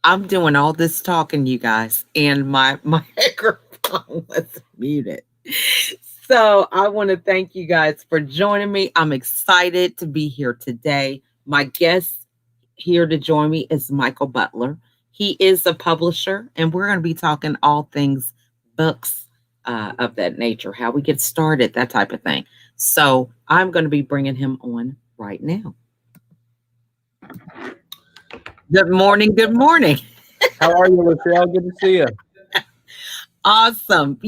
I'm doing all this talking, you guys, and my microphone was muted. So I want to thank you guys for joining me. I'm excited to be here today. My guest here to join me is Michael Butler. He is a publisher, and we're going to be talking all things books of that nature, how we get started, that type of thing. So I'm going to be bringing him on right now. Good morning. Good morning. How are you, Michelle? Good to see you. Awesome.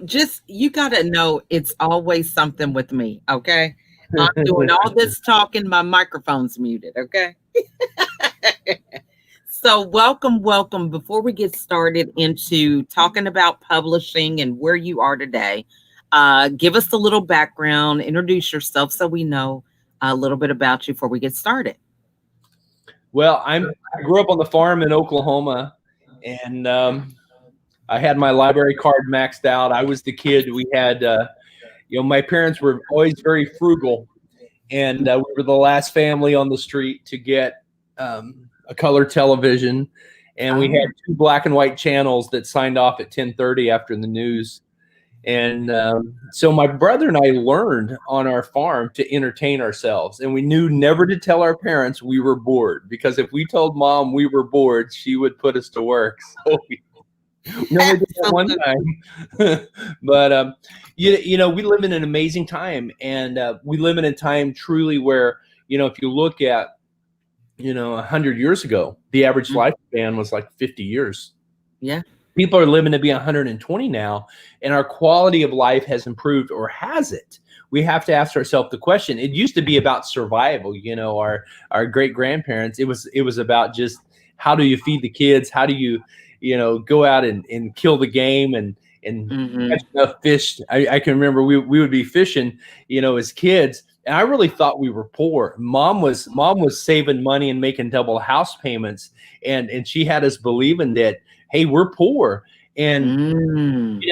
Just you got to know it's always something with me. Okay. I'm doing all this talking, my microphone's muted. Okay. So, welcome, welcome. Before we get started into talking about publishing and where you are today, give us a little background, introduce yourself so we know a little bit about you before we get started. Well, I grew up on the farm in Oklahoma, and I had my library card maxed out. I was the kid. We had, my parents were always very frugal, and we were the last family on the street to get a color television, and we had 2 black and white channels that signed off at 10:30 after the news. And so my brother and I learned on our farm to entertain ourselves, and we knew never to tell our parents we were bored, because if we told mom we were bored, she would put us to work. So we only did that one time. But we live in an amazing time, and we live in a time truly where, if you look at 100 years ago, the average lifespan was like 50 years. Yeah. People are living to be 120 now, and our quality of life has improved, or has it? We have to ask ourselves the question. It used to be about survival. Our great grandparents, it was about just how do you feed the kids? How do you, go out and kill the game and catch enough fish? I can remember we would be fishing, as kids. And I really thought we were poor. Mom was saving money and making double house payments. And she had us believing that, hey, we're poor. And,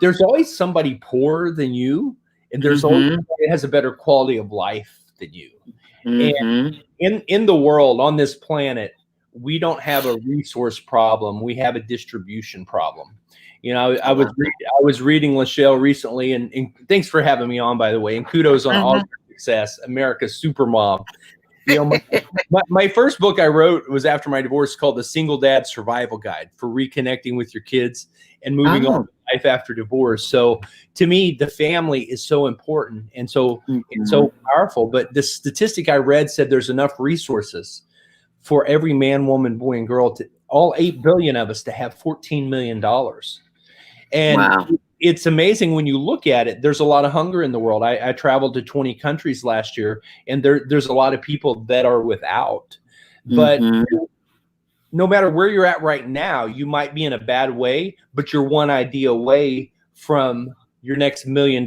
there's always somebody poorer than you. And there's always somebody that has a better quality of life than you. And in the world, on this planet, we don't have a resource problem. We have a distribution problem. I was reading Lachelle recently, and thanks for having me on, by the way, and kudos on all your success, America's SuperMom. My first book I wrote was after my divorce, called The Single Dad Survival Guide for Reconnecting with Your Kids and Moving on to Life After Divorce. So to me, the family is so important and so it's so powerful. But the statistic I read said there's enough resources for every man, woman, boy, and girl, to all 8 billion of us, to have $14 million. And it's amazing when you look at it. There's a lot of hunger in the world. I traveled to 20 countries last year, and there's a lot of people that are without. But no matter where you're at right now, you might be in a bad way, but you're one idea away from your next $1 million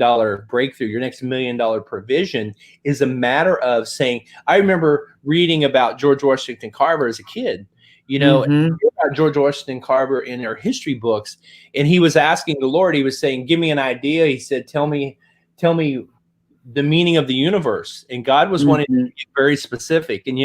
breakthrough, your next $1 million provision. Is a matter of saying, I remember reading about George Washington Carver as a kid. About George Washington Carver in our history books, and he was asking the Lord. He was saying, "Give me an idea." He said, "Tell me the meaning of the universe." And God was wanting to get very specific. And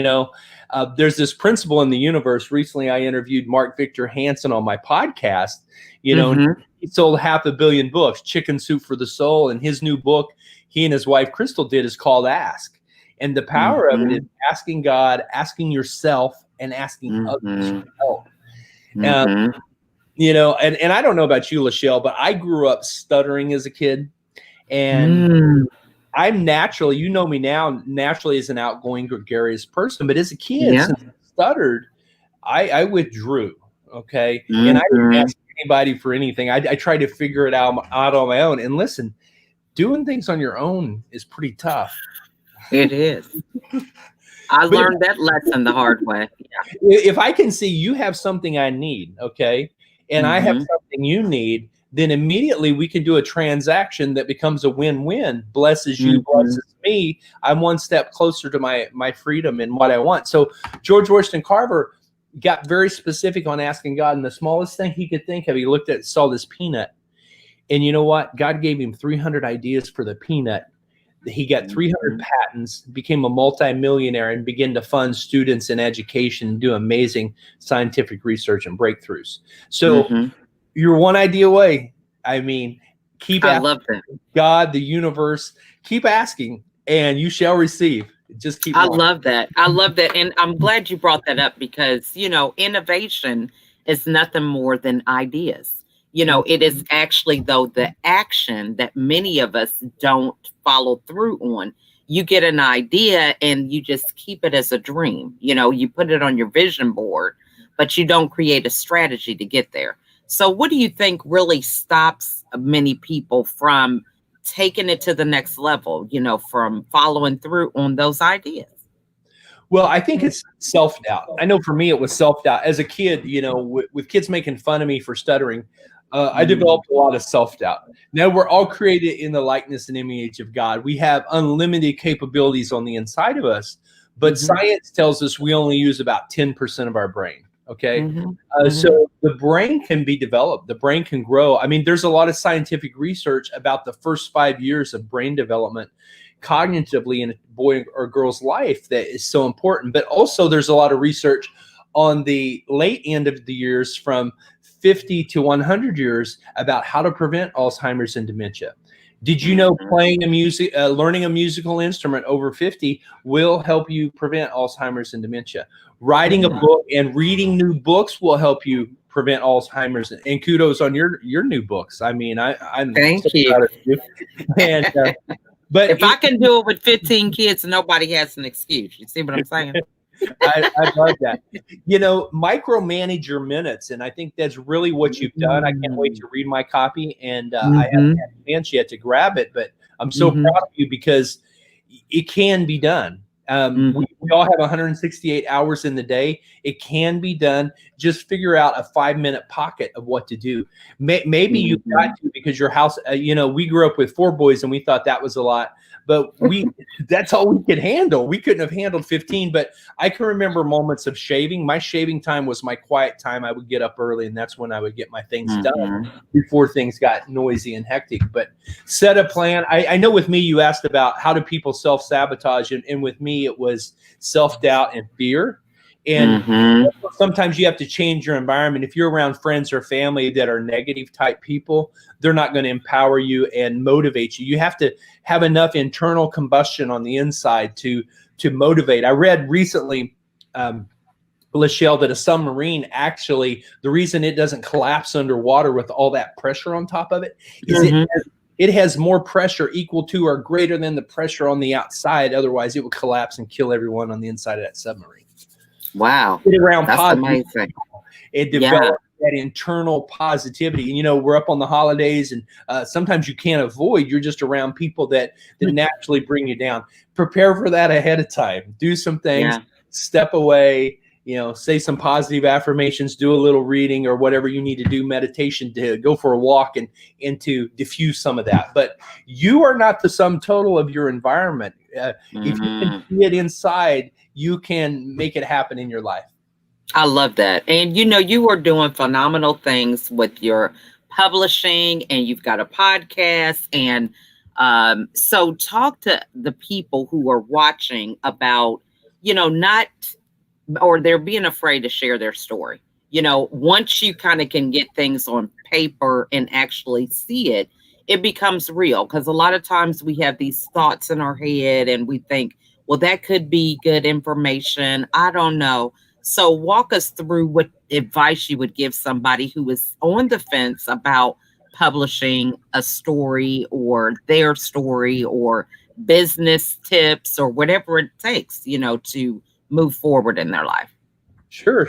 there's this principle in the universe. Recently, I interviewed Mark Victor Hansen on my podcast. And he sold 500 million books, Chicken Soup for the Soul, and his new book he and his wife Crystal did is called Ask. And the power of it is asking God, asking yourself, and asking others for help. And I don't know about you, Lachelle, but I grew up stuttering as a kid. And I'm naturally, you know me now, naturally as an outgoing, gregarious person. But as a kid, since I stuttered, I withdrew, okay? And I didn't ask anybody for anything. I tried to figure it out on my own. And listen, doing things on your own is pretty tough. It is. I learned that lesson the hard way. Yeah. If I can see you have something I need, okay, and I have something you need, then immediately we can do a transaction that becomes a win-win. Blesses you, blesses me. I'm one step closer to my freedom and what I want. So George Washington Carver got very specific on asking God, and the smallest thing he could think of, he looked at, saw this peanut. And you know what? God gave him 300 ideas for the peanut He got 300 patents, became a multimillionaire, and began to fund students in education and do amazing scientific research and breakthroughs. So you're one idea away. I mean, keep I asking love that. God, the universe, keep asking, and you shall receive. Just keep I walking. love that. I love that. And I'm glad you brought that up because, innovation is nothing more than ideas. It is actually, though, the action that many of us don't follow through on. You get an idea and you just keep it as a dream. You put it on your vision board, but you don't create a strategy to get there. So what do you think really stops many people from taking it to the next level, from following through on those ideas? Well, I think it's self-doubt. I know for me, it was self-doubt. As a kid, with kids making fun of me for stuttering, I developed a lot of self-doubt. Now we're all created in the likeness and image of God. We have unlimited capabilities on the inside of us, but science tells us we only use about 10% of our brain. Okay. So the brain can be developed. The brain can grow. I mean, there's a lot of scientific research about the first 5 years of brain development cognitively in a boy or girl's life that is so important. But also there's a lot of research on the late end of the years from 50 to 100 years about how to prevent Alzheimer's and dementia. Did you know learning a musical instrument over 50 will help you prevent Alzheimer's and dementia? Writing a book and reading new books will help you prevent Alzheimer's. And kudos on your new books. I mean, I'm Thank so you. proud of you. And but if I can do it with 15 kids, nobody has an excuse. You see what I'm saying? I love that. Micromanage your minutes, and I think that's really what you've done. I can't wait to read my copy, and I haven't had a chance yet to grab it, but I'm so proud of you because it can be done. We all have 168 hours in the day. It can be done. Just figure out a 5-minute pocket of what to do. Maybe you've got to, because your house, we grew up with 4 boys and we thought that was a lot, but that's all we could handle. We couldn't have handled 15, but I can remember moments of shaving. My shaving time was my quiet time. I would get up early and that's when I would get my things done before things got noisy and hectic. But set a plan. I know with me, you asked about how do people self-sabotage, and with me, it was self-doubt and fear. And sometimes you have to change your environment. If you're around friends or family that are negative type people, they're not going to empower you and motivate you. You have to have enough internal combustion on the inside to motivate. I read recently, Lachelle, that a submarine, actually, the reason it doesn't collapse underwater with all that pressure on top of it is it has more pressure equal to or greater than the pressure on the outside. Otherwise, it would collapse and kill everyone on the inside of that submarine. Wow. That's amazing. It develops that internal positivity. And, we're up on the holidays, and sometimes you can't avoid. You're just around people that naturally bring you down. Prepare for that ahead of time. Do some things. Step away. Say some positive affirmations. Do a little reading or whatever you need to do. Meditation, to go for a walk and to diffuse some of that. But you are not the sum total of your environment. If you can see it inside, you can make it happen in your life. I love that. And you are doing phenomenal things with your publishing, and you've got a podcast. And so talk to the people who are watching about, they're being afraid to share their story. Once you kind of can get things on paper and actually see it, it becomes real. Because a lot of times we have these thoughts in our head and we think, well, that could be good information. I don't know. So walk us through what advice you would give somebody who is on the fence about publishing a story or their story or business tips or whatever it takes, to move forward in their life. Sure.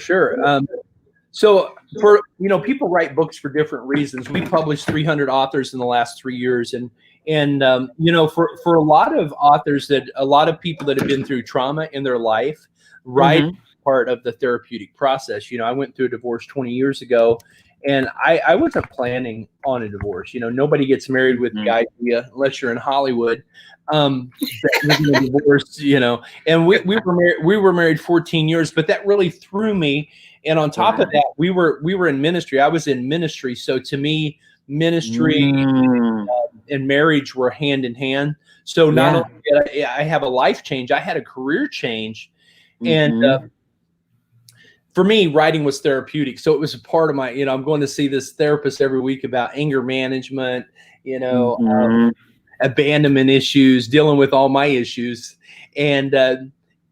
So for, people write books for different reasons. We published 300 authors in the last 3 years. And for a lot of authors, that a lot of people that have been through trauma in their life, writing part of the therapeutic process. I went through a divorce 20 years ago, and I wasn't planning on a divorce. Nobody gets married with the idea, unless you're in Hollywood, that we're going to divorce, and we were married 14 years, but that really threw me. And on top of that, we were in ministry. I was in ministry. So to me, ministry Mm. and marriage were hand in hand. So not Yeah. only did I have a life change, I had a career change. And Mhm. for me, writing was therapeutic. So it was a part of my, I'm going to see this therapist every week about anger management, you know, Mhm. abandonment issues, dealing with all my issues. And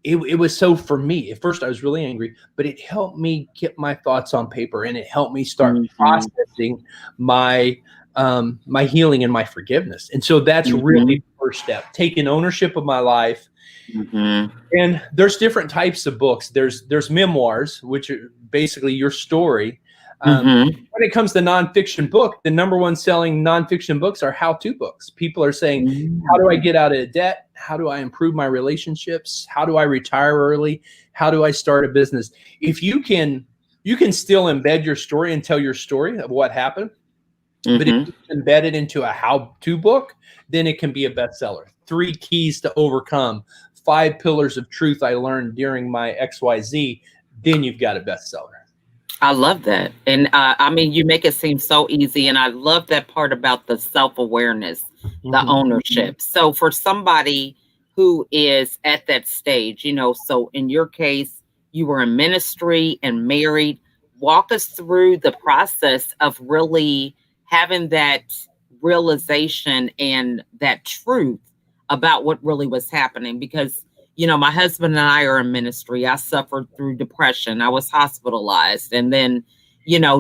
it was so for me. At first, I was really angry, but it helped me get my thoughts on paper, and it helped me start Mhm. processing my my healing and my forgiveness. And so that's really Mhm. the first step, taking ownership of my life. Mhm. And there's different types of books. There's memoirs, which are basically your story. Mhm. When it comes to nonfiction book, the number one selling nonfiction books are how-to books. People are saying, how do I Mm. get out of debt? How do I improve my relationships? How do I retire early? How do I start a business? If you can still embed your story and tell your story of what happened. But if Mhm. you embed it into a how-to book, then it can be a bestseller. 3 keys to overcome, 5 pillars of truth I learned during my XYZ, then you've got a bestseller. I love that. And I mean, you make it seem so easy. And I love that part about the self awareness, the Mhm. ownership. So, for somebody who is at that stage, so in your case, you were in ministry and married. Walk us through the process of really having that realization and that truth about what really was happening. Because my husband and I are in ministry. I suffered through depression. I was hospitalized. And then,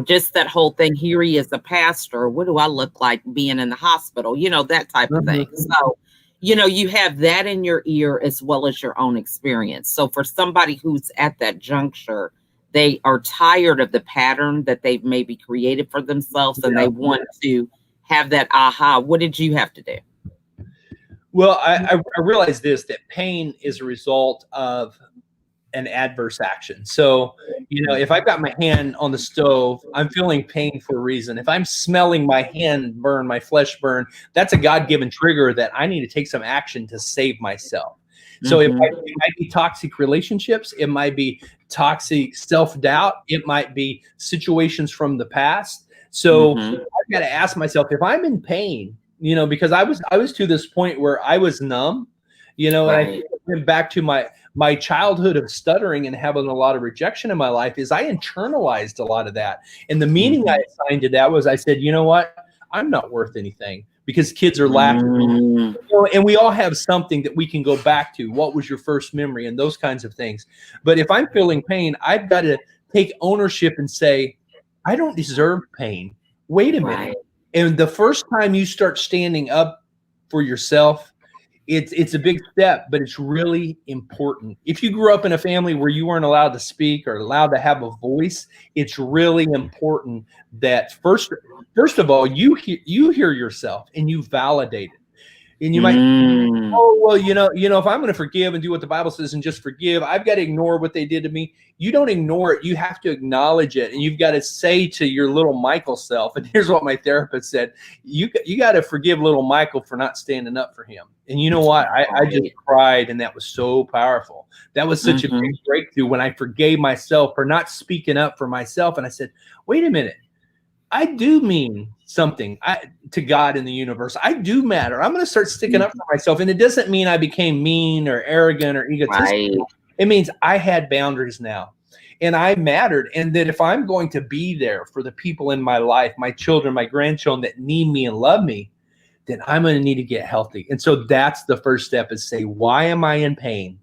just that whole thing. Here he is, a pastor. What do I look like being in the hospital? That type of thing. Mhm. So, you have that in your ear as well as your own experience. So, for somebody who's at that juncture, they are tired of the pattern that they've maybe created for themselves and Yeah. they want to have that aha. What did you have to do? Well, I realize this, that pain is a result of an adverse action. So, if I've got my hand on the stove, I'm feeling pain for a reason. If I'm smelling my hand burn, my flesh burn, that's a God-given trigger that I need to take some action to save myself. So Mhm. it might be toxic relationships. It might be toxic self-doubt. It might be situations from the past. So Mhm. I've got to ask myself if I'm in pain, because I was to this point where I was numb, and I Right. went back to my childhood of stuttering and having a lot of rejection in my life is I internalized a lot of that. And the meaning I Mhm. assigned to that was I said, you know what? I'm not worth anything because kids are laughing. Mm. And we all have something that we can go back to. What was your first memory and those kinds of things. But if I'm feeling pain, I've got to take ownership and say, I don't deserve pain. Wait a minute. Right. And the first time you start standing up for yourself, it's a big step, but it's really important. If you grew up in a family where you weren't allowed to speak or allowed to have a voice, it's really important that first of all, you hear yourself and you validate it. And you might, Mm. oh well, if I'm going to forgive and do what the Bible says and just forgive, I've got to ignore what they did to me. You don't ignore it. You have to acknowledge it, and you've got to say to your little Michael self. And here's what my therapist said: you got to forgive little Michael for not standing up for him. And you know what? I just Right. cried, and that was so powerful. That was such a big Mhm. breakthrough when I forgave myself for not speaking up for myself, and I said, wait a minute. I do mean something to God in the universe. I do matter. I'm going to start sticking up Mhm. for myself. And it doesn't mean I became mean or arrogant or Right. egotistical. It means I had boundaries now and I mattered. And that if I'm going to be there for the people in my life, my children, my grandchildren that need me and love me, then I'm going to need to get healthy. And so that's the first step is say, why am I in pain?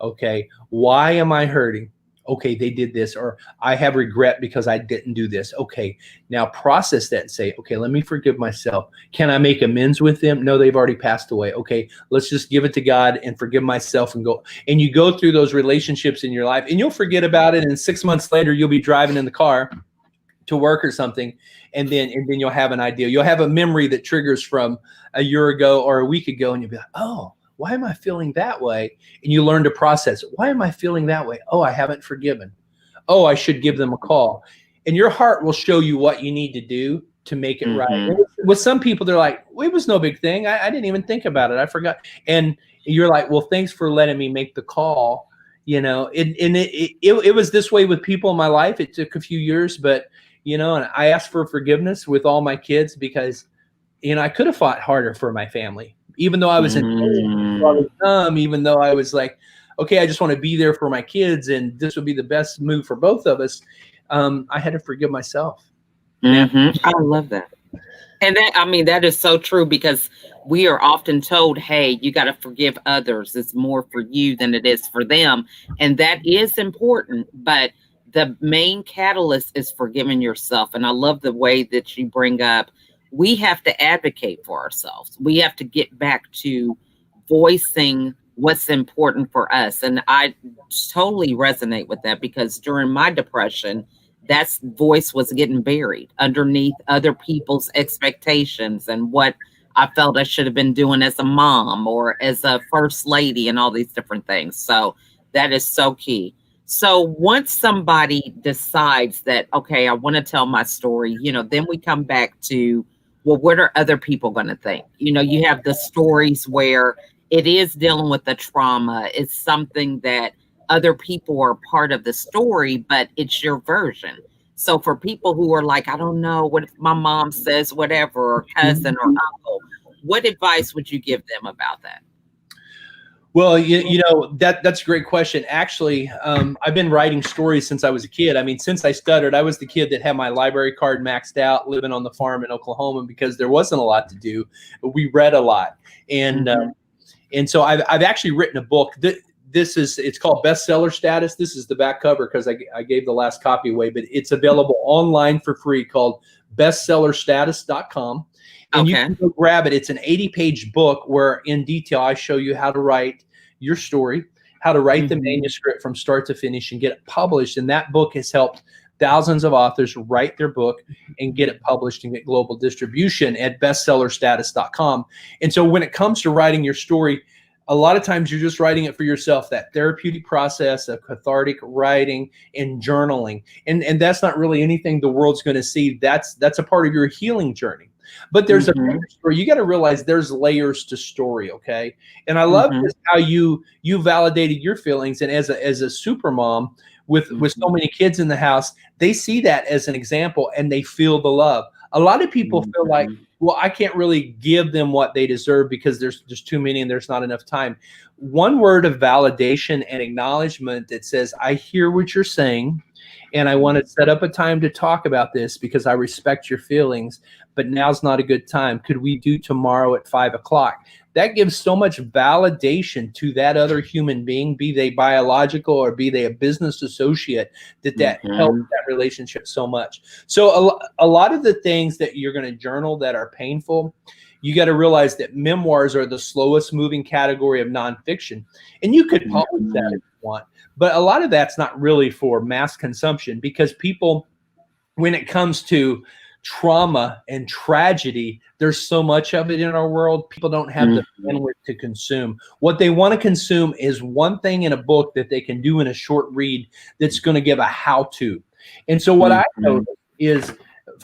Okay. Why am I hurting? Okay, they did this, or I have regret because I didn't do this. Okay, now process that and say, okay, let me forgive myself. Can I make amends with them? No, they've already passed away. Okay, let's just give it to God and forgive myself and go. And you go through those relationships in your life and you'll forget about it. And 6 months later, you'll be driving in the car to work or something, and then you'll have an idea. You'll have a memory that triggers from a year ago or a week ago, and you'll be like, oh, why am I feeling that way? And you learn to process it. Why am I feeling that way? Oh, I haven't forgiven. Oh, I should give them a call. And your heart will show you what you need to do to make it right. And Mhm. with some people, they're like, well, it was no big thing. I didn't even think about it. I forgot. And you're like, well, thanks for letting me make the call. It was this way with people in my life. It took a few years, but you know, and I asked for forgiveness with all my kids because, you know, I could have fought harder for my family, even though I was in pain, even though I was numb, even though I was like, okay, I just want to be there for my kids, and this would be the best move for both of us. I had to forgive myself. I love that. And that, I mean, that is so true because we are often told, hey, you got to forgive others. It's more for you than it is for them. And that is important. But the main catalyst is forgiving yourself. And I love the way that you bring up, we have to advocate for ourselves. We have to get back to voicing what's important for us. And I totally resonate with that because during my depression, that voice was getting buried underneath other people's expectations and what I felt I should have been doing as a mom or as a first lady and all these different things. So that is so key. So once somebody decides that, okay, I want to tell my story, you know, then we come back to, well, what are other people going to think? You know, you have the stories where it is dealing with the trauma. It's something that other people are part of the story, but it's your version. So for people who are like, I don't know, what if my mom says whatever, or cousin or uncle, what advice would you give them about that? Well, you know, that's a great question. Actually, I've been writing stories since I was a kid. I mean, since I stuttered, I was the kid that had my library card maxed out, living on the farm in Oklahoma because there wasn't a lot to do. We read a lot, and so I've actually written a book. It's called bestseller status. This is the back cover because I gave the last copy away, but it's available online for free called bestsellerstatus.com. And you can go grab it. It's an 80-page book where in detail I show you how to write your story, how to write the manuscript from start to finish and get it published. And that book has helped thousands of authors write their book and get it published and get global distribution at bestsellerstatus.com. And so when it comes to writing your story, a lot of times you're just writing it for yourself, that therapeutic process of cathartic writing and journaling. And that's not really anything the world's going to see. That's a part of your healing journey. But there's a bigger story. You got to realize there's layers to story, okay? And I love this, how you validated your feelings. And as a super mom with so many kids in the house, they see that as an example and they feel the love. A lot of people feel like, well, I can't really give them what they deserve because there's too many and there's not enough time. One word of validation and acknowledgement that says, I hear what you're saying, and I want to set up a time to talk about this because I respect your feelings, but now's not a good time. Could we do tomorrow at 5 o'clock? That gives so much validation to that other human being, be they biological or be they a business associate, that helps that relationship so much. So a lot of the things that you're going to journal that are painful, you got to realize that memoirs are the slowest moving category of nonfiction. And you could publish that if you want, but a lot of that's not really for mass consumption because people, when it comes to trauma and tragedy, there's so much of it in our world. People don't have the bandwidth to consume. What they want to consume is one thing in a book that they can do in a short read that's going to give a how-to. And so what I noticed is,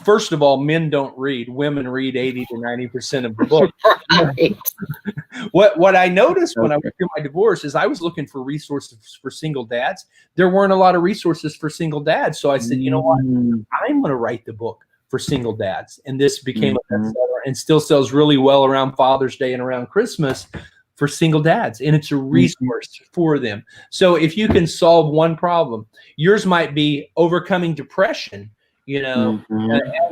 first of all, men don't read. Women read 80 to 90% of the book. Right. What I noticed when I went through my divorce is I was looking for resources for single dads. There weren't a lot of resources for single dads. So I said, you know what? I'm going to write the book for single dads. And this became a bestseller and still sells really well around Father's Day and around Christmas for single dads. And it's a resource for them. So if you can solve one problem, yours might be overcoming depression, you know,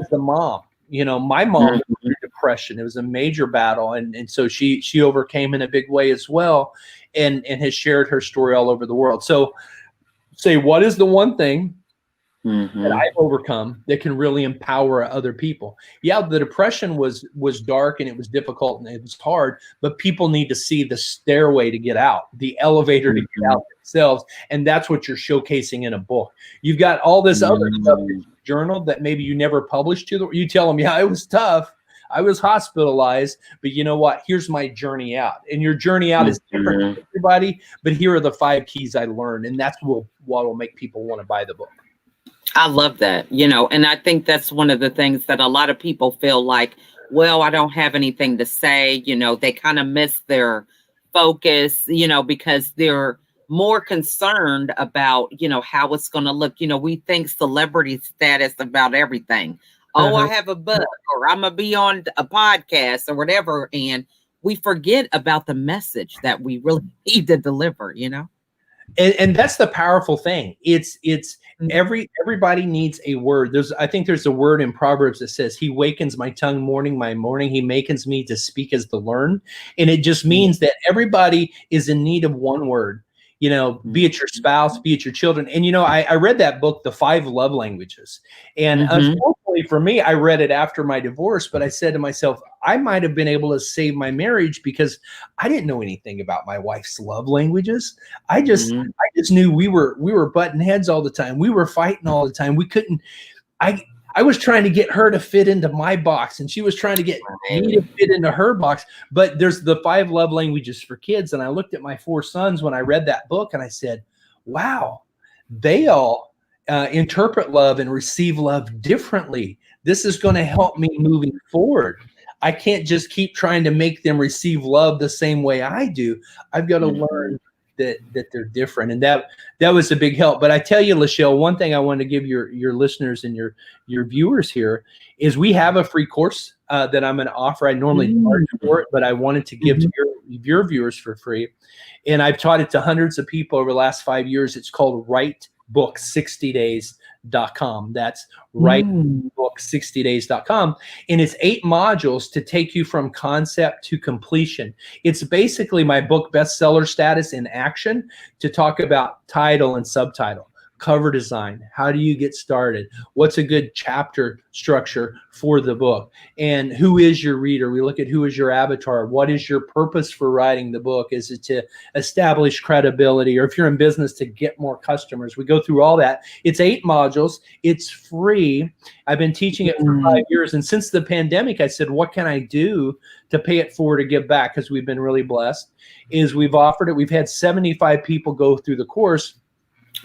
as the mom. You know, my mom went through depression. It was a major battle. And so she overcame in a big way as well and has shared her story all over the world. So say, what is the one thing that I've overcome that can really empower other people? Yeah, the depression was dark and it was difficult and it was hard, but people need to see the stairway to get out, the elevator to get out themselves. And that's what you're showcasing in a book. You've got all this other stuff in your journal that maybe you never published to. You tell them, yeah, it was tough. I was hospitalized, but you know what? Here's my journey out. And your journey out is different for everybody, but here are the 5 keys I learned. And that's what will make people want to buy the book. I love that, you know, and I think that's one of the things that a lot of people feel like, well, I don't have anything to say, you know, they kind of miss their focus, you know, because they're more concerned about, how it's going to look. We think celebrity status about everything. Oh, I have a book, or I'm going to be on a podcast or whatever. And we forget about the message that we really need to deliver. And that's the powerful thing. It's everybody needs a word. I think there's a word in Proverbs that says, "He wakens my tongue morning by morning. He makens me to speak as to learn." And it just means that everybody is in need of one word. Be it your spouse, be it your children. And I read that book, The 5 Love Languages. And unfortunately for me, I read it after my divorce, but I said to myself, I might have been able to save my marriage because I didn't know anything about my wife's love languages. I just knew we were butting heads all the time. We were fighting all the time. We couldn't. I was trying to get her to fit into my box, and she was trying to get me to fit into her box. But there's the 5 love languages for kids. And I looked at my 4 sons when I read that book, and I said, wow, they all interpret love and receive love differently. This is going to help me moving forward. I can't just keep trying to make them receive love the same way I do. I've got to learn that they're different. And that was a big help. But I tell you, Lachelle, one thing I want to give your listeners and your viewers here is we have a free course that I'm going to offer. I normally charge for it, but I wanted to give to your viewers for free. And I've taught it to hundreds of people over the last 5 years. It's called WriteBook60days.com. That's WriteBook60days.com. And it's 8 modules to take you from concept to completion. It's basically my book bestseller status in action, to talk about title and subtitle, cover design. How do you get started? What's a good chapter structure for the book? And who is your reader? We look at who is your avatar. What is your purpose for writing the book? Is it to establish credibility? Or if you're in business, to get more customers? We go through all that. It's 8 modules. It's free. I've been teaching it for 5 years. And since the pandemic, I said, what can I do to pay it forward, to give back? Because we've been really blessed. Is we've offered it. We've had 75 people go through the course.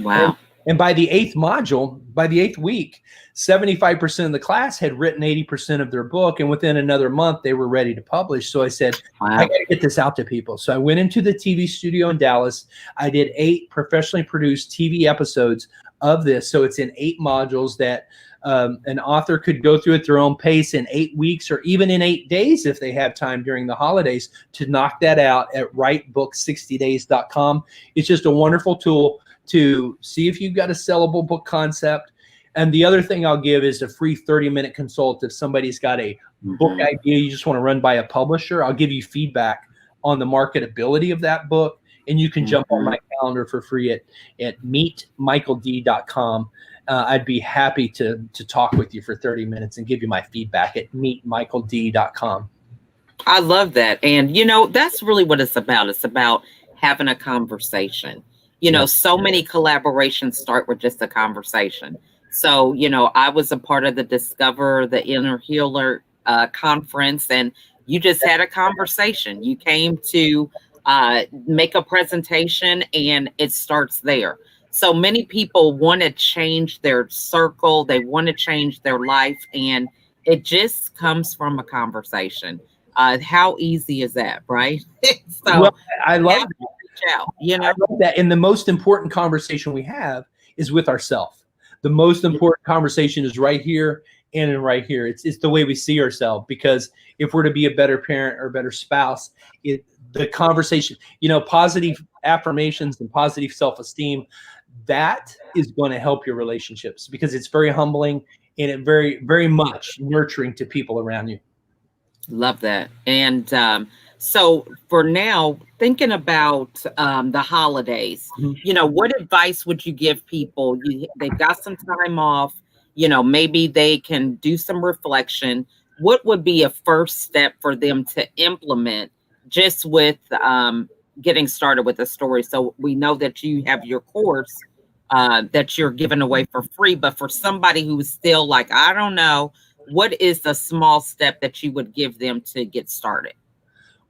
Wow. And by the 8th module, by the 8th week, 75% of the class had written 80% of their book. And within another month, they were ready to publish. So I said, I got to get this out to people. So I went into the TV studio in Dallas. I did 8 professionally produced TV episodes of this. So it's in 8 modules that an author could go through at their own pace in 8 weeks, or even in 8 days if they have time during the holidays to knock that out at WriteBook60days.com. It's just a wonderful tool to see if you've got a sellable book concept. And the other thing I'll give is a free 30-minute consult. If somebody's got a book idea you just want to run by a publisher, I'll give you feedback on the marketability of that book. And you can jump on my calendar for free at meetmichaeld.com. I'd be happy to talk with you for 30 minutes and give you my feedback at meetmichaeld.com. I love that. And, that's really what it's about. It's about having a conversation. So many collaborations start with just a conversation. So, I was a part of the Discover the Inner Healer conference, and you just had a conversation. You came to make a presentation, and it starts there. So many people want to change their circle. They want to change their life, and it just comes from a conversation. How easy is that, right? So I love it. Out, I love that. And the most important conversation we have is with ourselves. The most important conversation is right here and right here. It's the way we see ourselves, because if we're to be a better parent or a better spouse, the conversation, positive affirmations and positive self-esteem, that is going to help your relationships, because it's very humbling and it very, very much nurturing to people around you. Love that. And so for now, thinking about the holidays, what advice would you give people? They've got some time off, maybe they can do some reflection. What would be a first step for them to implement just with getting started with a story? So we know that you have your course that you're giving away for free, but for somebody who's still like, I don't know, what is the small step that you would give them to get started?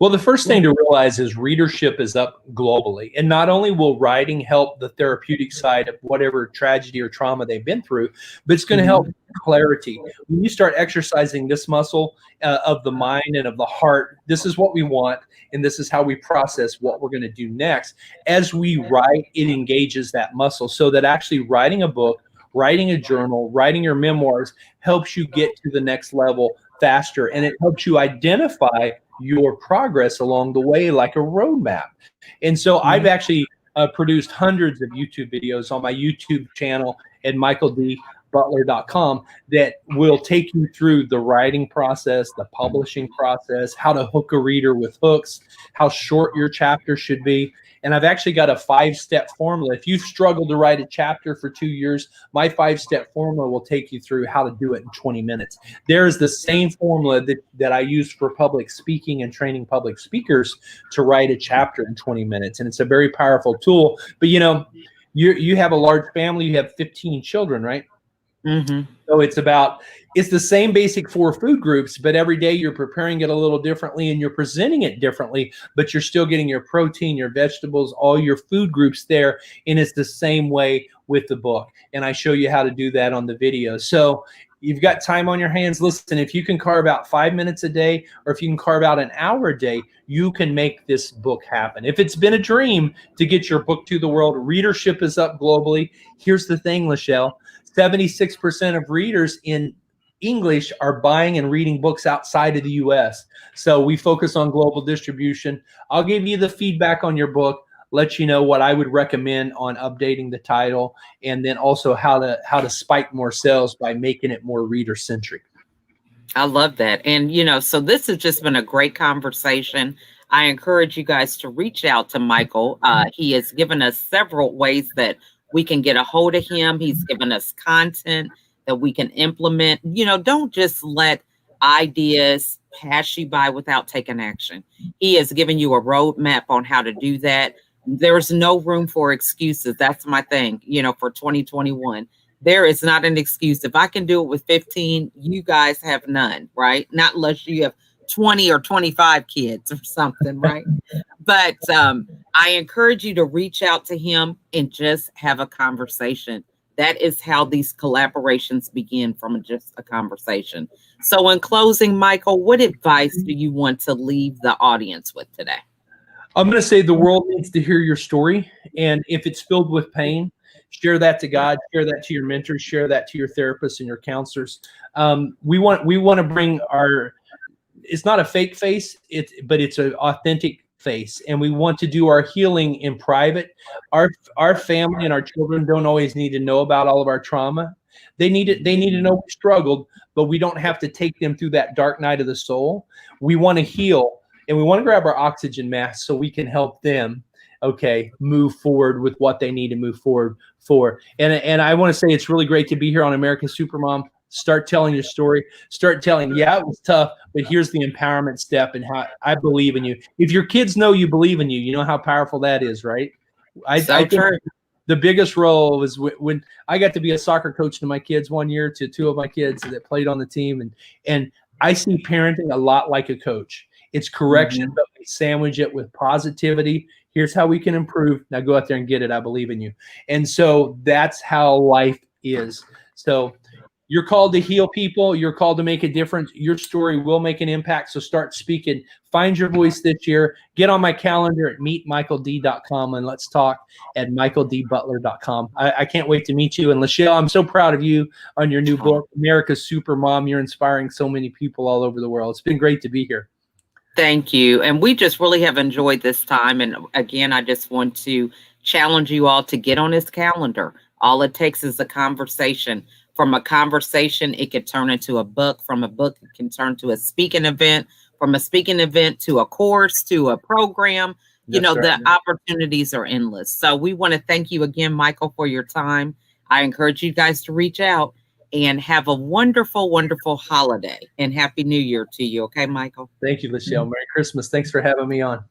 Well, the first thing to realize is readership is up globally. And not only will writing help the therapeutic side of whatever tragedy or trauma they've been through, but it's going to help clarity. When you start exercising this muscle of the mind and of the heart, this is what we want, and this is how we process what we're going to do next. As we write, it engages that muscle, so that actually writing a book, writing a journal, writing your memoirs helps you get to the next level faster, and it helps you identify your progress along the way like a roadmap. And so I've actually produced hundreds of YouTube videos on my YouTube channel at michaeldbutler.com that will take you through the writing process, the publishing process, how to hook a reader with hooks, how short your chapter should be. And I've actually got a 5-step formula. If you've struggled to write a chapter for 2 years, my 5-step formula will take you through how to do it in 20 minutes. There is the same formula that I use for public speaking and training public speakers to write a chapter in 20 minutes. And it's a very powerful tool. But, you know, you have a large family. You have 15 children, right? Mm-hmm. So it's the same basic 4 food groups, but every day you're preparing it a little differently and you're presenting it differently, but you're still getting your protein, your vegetables, all your food groups there. And it's the same way with the book. And I show you how to do that on the video. So you've got time on your hands. Listen, if you can carve out 5 minutes a day, or if you can carve out an hour a day, you can make this book happen. If it's been a dream to get your book to the world, readership is up globally. Here's the thing, Lachelle, 76% of readers in English are buying and reading books outside of the US. So we focus on global distribution. I'll give you the feedback on your book, let you know what I would recommend on updating the title, and then also how to spike more sales by making it more reader centric. I love that. And, you know, so this has just been a great conversation. I encourage you guys to reach out to Michael. He has given us several ways that we can get a hold of him. He's given us content that we can implement. You know, don't just let ideas pass you by without taking action. He has given you a roadmap on how to do that. There's no room for excuses. That's my thing, you know, for 2021. There is not an excuse. If I can do it with 15, you guys have none, right? Not unless you have 20 or 25 kids or something, right? But I encourage you to reach out to him and just have a conversation. That is how these collaborations begin, from just a conversation. So in closing, Michael, what advice do you want to leave the audience with today? I'm going to say the world needs to hear your story. And if it's filled with pain, share that to God, share that to your mentors, share that to your therapists and your counselors. We want to bring it's not a fake face, but it's an authentic face. And we want to do our healing in private. Our family and our children don't always need to know about all of our trauma. They need to know we struggled, but we don't have to take them through that dark night of the soul. We want to heal, and we want to grab our oxygen mask so we can help them, move forward with what they need to move forward for. And I want to say it's really great to be here on America's Supermom. Start telling your story. Start telling, yeah, it was tough, but here's the empowerment step and how I believe in you. If your kids know you believe in you, you know how powerful that is, right? I think the biggest role was when I got to be a soccer coach to my kids one year, to 2 of my kids that played on the team. And I see parenting a lot like a coach. It's correction, but we sandwich it with positivity. Here's how we can improve. Now go out there and get it. I believe in you. And so that's how life is. So you're called to heal people. You're called to make a difference. Your story will make an impact. So start speaking. Find your voice this year. Get on my calendar at meetmichaeld.com and let's talk at michaeldbutler.com. I can't wait to meet you. And Lachelle, I'm so proud of you on your new book, America's Supermom. You're inspiring so many people all over the world. It's been great to be here. Thank you. And we just really have enjoyed this time. And again, I just want to challenge you all to get on his calendar. All it takes is a conversation. From a conversation, it could turn into a book. From a book, it can turn to a speaking event. From a speaking event to a course, to a program. You know, the opportunities are endless. So we want to thank you again, Michael, for your time. I encourage you guys to reach out and have a wonderful, wonderful holiday. And Happy New Year to you. Okay, Michael? Thank you, Lachelle. Merry Christmas. Thanks for having me on.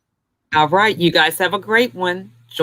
All right. You guys have a great one.